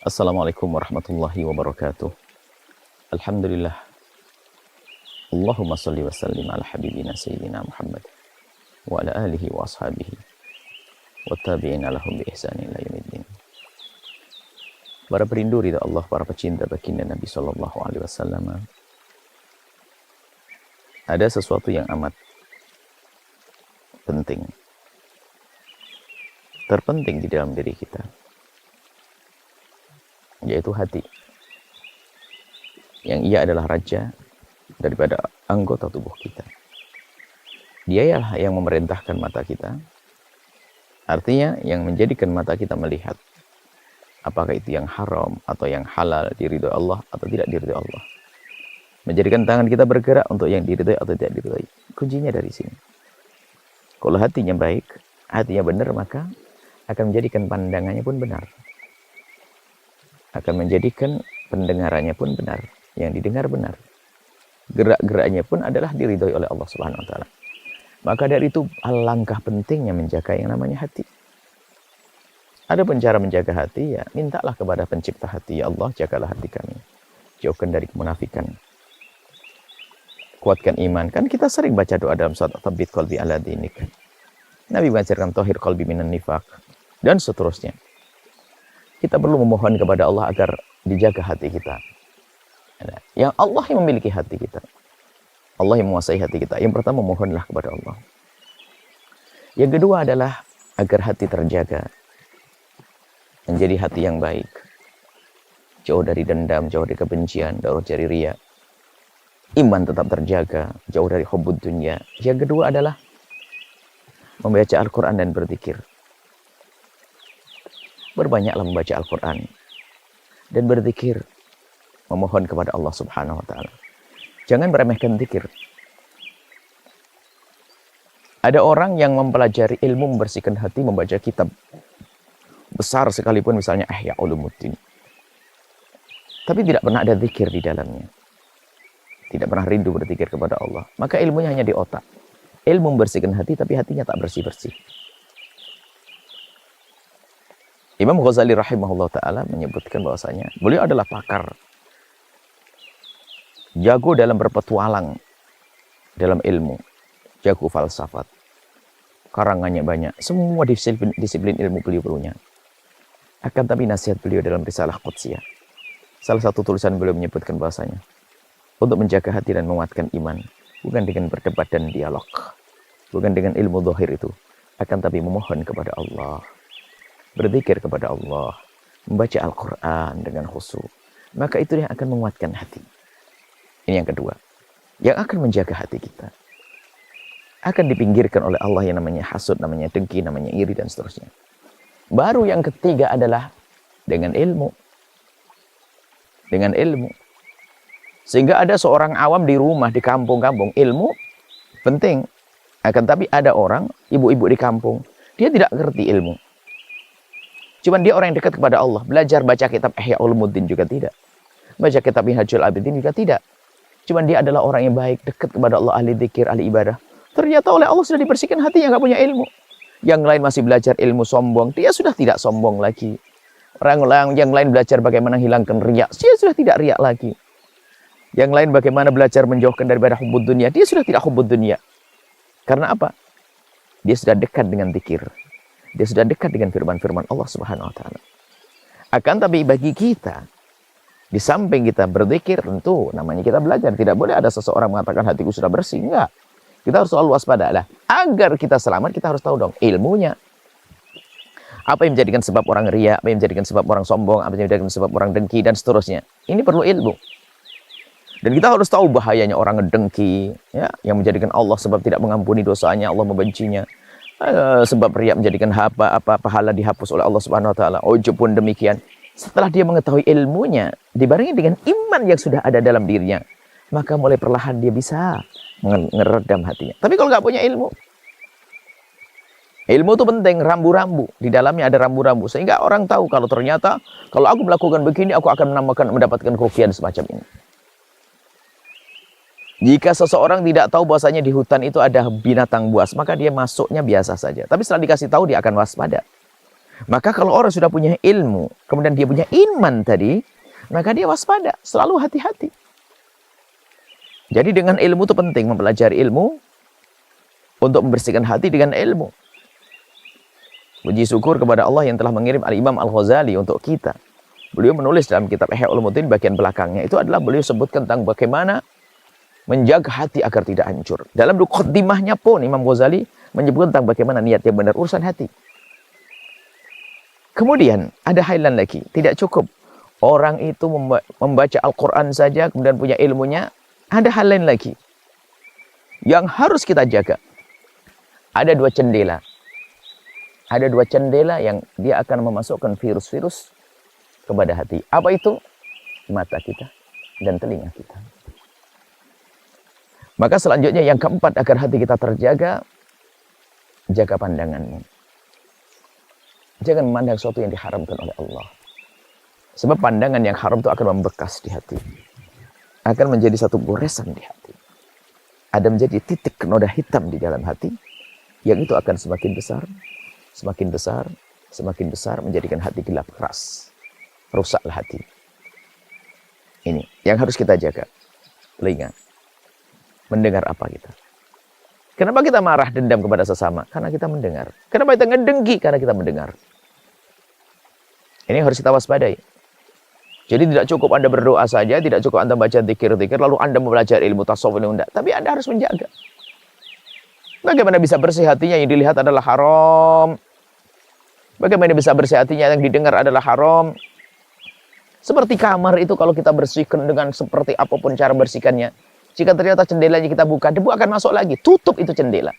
Assalamualaikum warahmatullahi wabarakatuh. Alhamdulillah. Allahumma salli wa sallim ala habibina sayyidina Muhammad wa ala alihi wa ashabihi wa tabi'ina lahum bi ihsanin ila yaumiddin. Para perindu ridha Allah, para pecinta baginda Nabi sallallahu alaihi wasallam. Ada sesuatu yang amat penting, terpenting di dalam diri kita, yaitu hati, yang ia adalah raja daripada anggota tubuh kita. Dialah yang memerintahkan mata kita, artinya yang menjadikan mata kita melihat apakah itu yang haram atau yang halal, diridhoi Allah atau tidak diridhoi Allah. Menjadikan tangan kita bergerak untuk yang diridhoi atau tidak diridhoi. Kuncinya dari sini. Kalau hatinya baik, hatinya benar, maka akan menjadikan pandangannya pun benar. Akan menjadikan pendengarannya pun benar, yang didengar benar. Gerak-geraknya pun adalah diridhoi oleh Allah Subhanahu wa taala. Maka dari itu alangkah pentingnya menjaga yang namanya hati. Ada pun cara menjaga hati, ya mintalah kepada pencipta hati, ya Allah, jagalah hati kami. Jauhkan dari kemunafikan. Kuatkan iman. Kan kita sering baca doa dalam surat Tsabbit qalbi ala dinik. Nabi mengajarkan tahir qalbi minan nifaq dan seterusnya. Kita perlu memohon kepada Allah agar dijaga hati kita. Yang Allah yang memiliki hati kita. Allah yang menguasai hati kita. Yang pertama, mohonlah kepada Allah. Yang kedua adalah agar hati terjaga. Menjadi hati yang baik. Jauh dari dendam, jauh dari kebencian, jauh dari riya. Iman tetap terjaga, jauh dari hubbud dunya. Yang kedua adalah membaca Al-Quran dan berzikir. Berbanyaklah membaca Al-Quran dan berzikir, memohon kepada Allah Subhanahu wa taala. Jangan meremehkan zikir. Ada orang yang mempelajari ilmu membersihkan hati, membaca kitab besar sekalipun, misalnya Ihya Ulumuddin, tapi tidak pernah ada zikir di dalamnya. Tidak pernah rindu berzikir kepada Allah. Maka ilmunya hanya di otak. Ilmu membersihkan hati, tapi hatinya tak bersih-bersih. Imam Ghazali rahimahullah ta'ala menyebutkan bahwasanya beliau adalah pakar. Jago dalam berpetualang dalam ilmu. Jago falsafat. Karangannya banyak. Semua disiplin ilmu beliau punya. Akan tapi nasihat beliau dalam Risalah Qudsiyah. Salah satu tulisan beliau menyebutkan bahwasanya untuk menjaga hati dan menguatkan iman, bukan dengan berdebat dan dialog, bukan dengan ilmu zahir itu, akan tapi memohon kepada Allah, berzikir kepada Allah, membaca Al-Quran dengan khusyuk. Maka itu yang akan menguatkan hati. Ini yang kedua, yang akan menjaga hati kita. Akan dipinggirkan oleh Allah yang namanya hasud, namanya dengki, namanya iri, dan seterusnya. Baru yang ketiga adalah dengan ilmu. Dengan ilmu. Sehingga ada seorang awam di rumah, di kampung-kampung, ilmu penting. Akan tapi ada orang, ibu-ibu di kampung, dia tidak ngerti ilmu. Cuman dia orang yang dekat kepada Allah. Belajar baca kitab Ihya Ulumuddin juga tidak. Baca kitab Minhajul Abidin juga tidak. Cuman dia adalah orang yang baik, dekat kepada Allah, ahli zikir, ahli ibadah. Ternyata oleh Allah sudah dibersihkan hatinya, nggak punya ilmu. Yang lain masih belajar ilmu sombong, dia sudah tidak sombong lagi. Orang yang lain belajar bagaimana hilangkan riya, dia sudah tidak riya lagi. Yang lain bagaimana belajar menjauhkan daripada hubbud dunia, dia sudah tidak hubbud dunia. Karena apa? Dia sudah dekat dengan zikir. Dia sudah dekat dengan firman-firman Allah Subhanahu wa taala. Akan tapi bagi kita, di samping kita berzikir, tentu namanya kita belajar. Tidak boleh ada seseorang mengatakan hatiku sudah bersih. Enggak. Kita harus selalu waspada lah. Agar kita selamat, kita harus tahu dong ilmunya. Apa yang menjadikan sebab orang riya, apa yang menjadikan sebab orang sombong, apa yang menjadikan sebab orang dengki, dan seterusnya. Ini perlu ilmu. Dan kita harus tahu bahayanya orang ngedengki, ya, yang menjadikan Allah sebab tidak mengampuni dosanya, Allah membencinya. Sebab riya menjadikan pahala dihapus oleh Allah Subhanahu wa taala. Ujub pun demikian. Setelah dia mengetahui ilmunya, dibarengi dengan iman yang sudah ada dalam dirinya, maka mulai perlahan dia bisa meredam hatinya. Tapi kalau nggak punya ilmu, ilmu itu penting, rambu-rambu. Di dalamnya ada rambu-rambu. Sehingga orang tahu kalau ternyata, kalau aku melakukan begini, aku akan mendapatkan kerugian semacam ini. Jika seseorang tidak tahu bahwasanya di hutan itu ada binatang buas, maka dia masuknya biasa saja. Tapi setelah dikasih tahu, dia akan waspada. Maka kalau orang sudah punya ilmu, kemudian dia punya iman tadi, maka dia waspada, selalu hati-hati. Jadi dengan ilmu itu penting, mempelajari ilmu untuk membersihkan hati dengan ilmu. Puji syukur kepada Allah yang telah mengirim Al-Imam Al-Ghazali untuk kita. Beliau menulis dalam kitab Ihya Ulumuddin bagian belakangnya, itu adalah beliau sebutkan tentang bagaimana menjaga hati agar tidak hancur. Dalam muqaddimahnya pun Imam Ghazali menyebut tentang bagaimana niat yang benar urusan hati. Kemudian ada highlight lagi, tidak cukup orang itu membaca Al-Quran saja kemudian punya ilmunya. Ada hal lain lagi yang harus kita jaga. Ada dua jendela. Ada dua jendela yang dia akan memasukkan virus-virus kepada hati. Apa itu? Mata kita dan telinga kita. Maka selanjutnya yang keempat agar hati kita terjaga, jaga pandanganmu. Jangan memandang sesuatu yang diharamkan oleh Allah. Sebab pandangan yang haram itu akan membekas di hati. Akan menjadi satu goresan di hati. Ada menjadi titik noda hitam di dalam hati. Yang itu akan semakin besar, semakin besar, semakin besar, menjadikan hati gelap keras. Rusaklah hati. Ini yang harus kita jaga. Telinga. Mendengar apa kita. Kenapa kita marah dendam kepada sesama? Karena kita mendengar. Kenapa kita ngedengki? Karena kita mendengar. Ini harus kita waspadai. Jadi tidak cukup Anda berdoa saja, tidak cukup Anda baca zikir-zikir, lalu Anda mempelajari ilmu tasawuf ini enggak. Tapi Anda harus menjaga. Bagaimana bisa bersih hatinya yang dilihat adalah haram? Bagaimana bisa bersih hatinya yang didengar adalah haram? Seperti kamar itu kalau kita bersihkan dengan seperti apapun cara bersihkannya. Jika ternyata jendelanya kita buka, debu akan masuk lagi. Tutup itu jendela.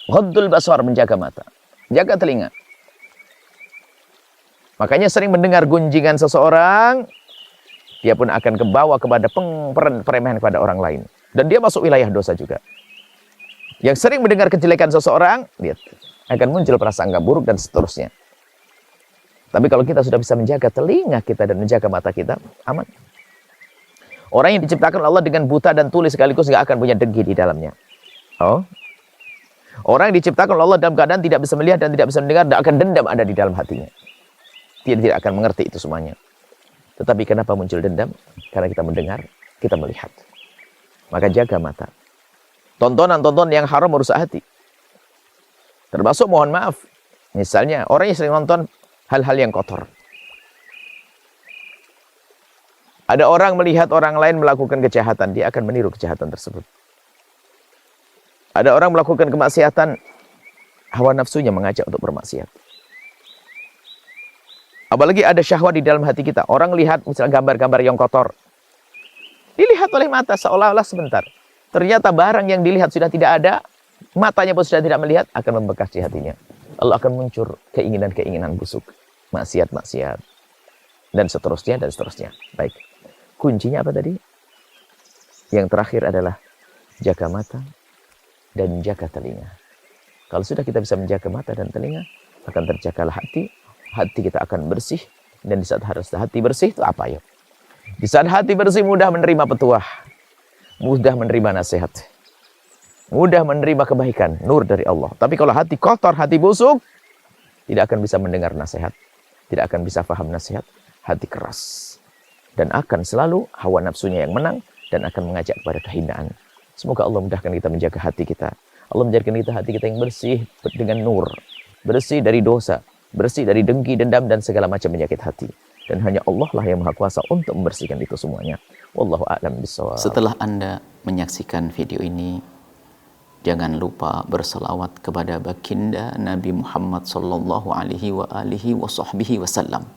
Ghaddul basar, menjaga mata. Jaga telinga. Makanya sering mendengar gunjingan seseorang, dia pun akan kebawa kepada peremehan kepada orang lain. Dan dia masuk wilayah dosa juga. Yang sering mendengar kejelekan seseorang, lihat, akan muncul prasangka buruk dan seterusnya. Tapi kalau kita sudah bisa menjaga telinga kita dan menjaga mata kita, aman. Orang yang diciptakan Allah dengan buta dan tuli sekaligus nggak akan punya dengki di dalamnya. Oh, orang yang diciptakan Allah dalam keadaan tidak bisa melihat dan tidak bisa mendengar, tidak akan dendam ada di dalam hatinya. Dia tidak akan mengerti itu semuanya. Tetapi kenapa muncul dendam? Karena kita mendengar, kita melihat. Maka jaga mata. Tontonan-tontonan yang haram merusak hati. Termasuk mohon maaf. Misalnya orang yang sering nonton hal-hal yang kotor. Ada orang melihat orang lain melakukan kejahatan, dia akan meniru kejahatan tersebut. Ada orang melakukan kemaksiatan, hawa nafsunya mengajak untuk bermaksiat. Apalagi ada syahwat di dalam hati kita. Orang lihat misalnya gambar-gambar yang kotor. Dilihat oleh mata seolah-olah sebentar. Ternyata barang yang dilihat sudah tidak ada, matanya pun sudah tidak melihat, akan membekas di hatinya. Allah akan muncul keinginan-keinginan busuk. Maksiat-maksiat. Dan seterusnya, dan seterusnya. Baik. Kuncinya apa tadi? Yang terakhir adalah jaga mata dan jaga telinga. Kalau sudah kita bisa menjaga mata dan telinga, akan terjagalah hati. Hati kita akan bersih. Dan di saat hati bersih itu apa ya? Di saat hati bersih mudah menerima petuah. Mudah menerima nasihat. Mudah menerima kebaikan. Nur dari Allah. Tapi kalau hati kotor, hati busuk, tidak akan bisa mendengar nasihat. Tidak akan bisa paham nasihat. Hati keras. Dan akan selalu hawa nafsunya yang menang. Dan akan mengajak kepada kehinaan. Semoga Allah mudahkan kita menjaga hati kita. Allah menjadikan kita hati kita yang bersih dengan nur. Bersih dari dosa. Bersih dari dengki, dendam, dan segala macam penyakit hati. Dan hanya Allah lah yang maha kuasa untuk membersihkan itu semuanya. Wallahu a'lam bishawab. Setelah Anda menyaksikan video ini, jangan lupa berselawat kepada baginda Nabi Muhammad sallallahu alaihi wa alihi wa sahbihi wasallam.